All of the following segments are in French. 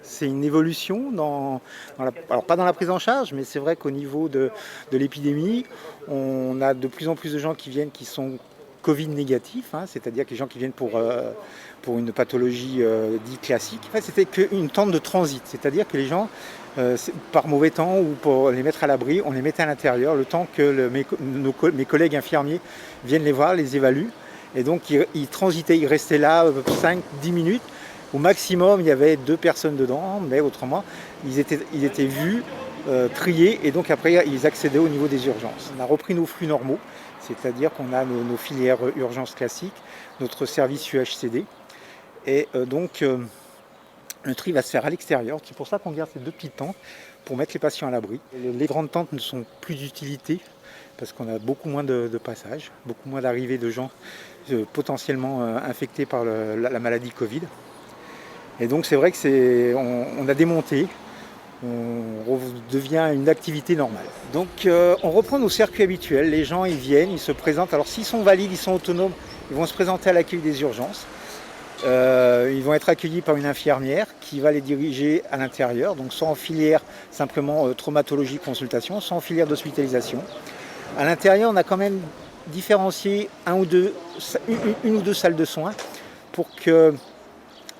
C'est une évolution alors pas dans la prise en charge, mais c'est vrai qu'au niveau de l'épidémie, on a de plus en plus de gens qui viennent qui sont Covid négatifs, hein, c'est-à-dire que les gens qui viennent pour une pathologie dite classique. En fait, c'était qu'une tente de transit, c'est-à-dire que les gens, par mauvais temps ou pour les mettre à l'abri, on les mettait à l'intérieur le temps que mes collègues infirmiers viennent les voir, les évaluent. Et donc ils transitaient, ils restaient là 5-10 minutes. Au maximum, il y avait 2 personnes dedans, mais autrement, ils étaient vus, triés, et donc après, ils accédaient au niveau des urgences. On a repris nos flux normaux, c'est-à-dire qu'on a nos filières urgences classiques, notre service UHCD, et donc le tri va se faire à l'extérieur. C'est pour ça qu'on garde ces 2 petites tentes pour mettre les patients à l'abri. Les grandes tentes ne sont plus d'utilité parce qu'on a beaucoup moins de passages, beaucoup moins d'arrivées de gens potentiellement infectés par la maladie Covid. Et donc c'est vrai que on a démonté, on devient une activité normale. Donc on reprend nos circuits habituels, les gens ils viennent, ils se présentent. Alors s'ils sont valides, ils sont autonomes, ils vont se présenter à l'accueil des urgences. Ils vont être accueillis par une infirmière qui va les diriger à l'intérieur, donc soit en filière simplement traumatologie consultation, soit en filière d'hospitalisation. À l'intérieur, on a quand même différencié une ou deux salles de soins pour que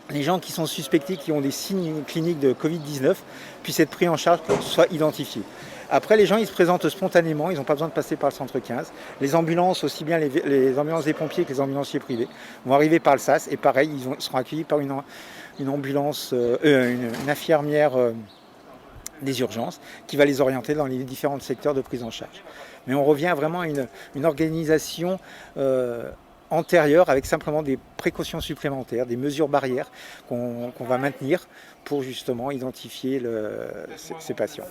les gens qui sont suspectés, qui ont des signes cliniques de Covid-19, puissent être pris en charge, soient identifiés. Après, les gens, ils se présentent spontanément, ils n'ont pas besoin de passer par le centre 15. Les ambulances, aussi bien les ambulances des pompiers que les ambulanciers privés, vont arriver par le SAS, et pareil, ils seront accueillis par une infirmière des urgences, qui va les orienter dans les différents secteurs de prise en charge. Mais on revient vraiment à une organisation antérieure, avec simplement des précautions supplémentaires, des mesures barrières qu'on va maintenir pour justement identifier ces patients.